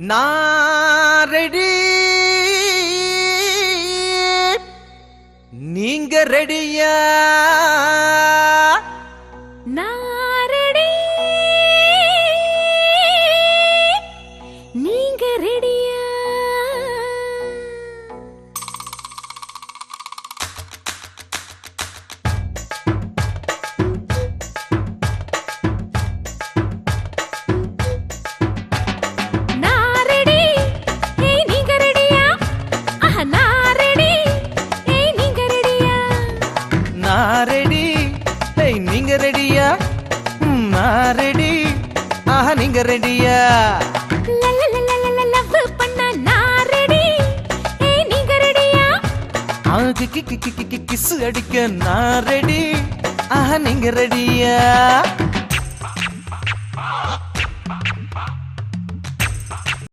நான் ரெடி, நீங்க ரெடியா? நான் ரெடி, நீங்க ரெடியா? நான் ரெடி, நீங்க ரெடியா? நான் ரெடி, ஆஹா நீங்க ரெடியா? லவ் பண்ண நான் ரெடி, நீங்க ரெடியா? கிஸ் அடிக்க நான் ரெடி, ஆஹா நீங்க ரெடியா?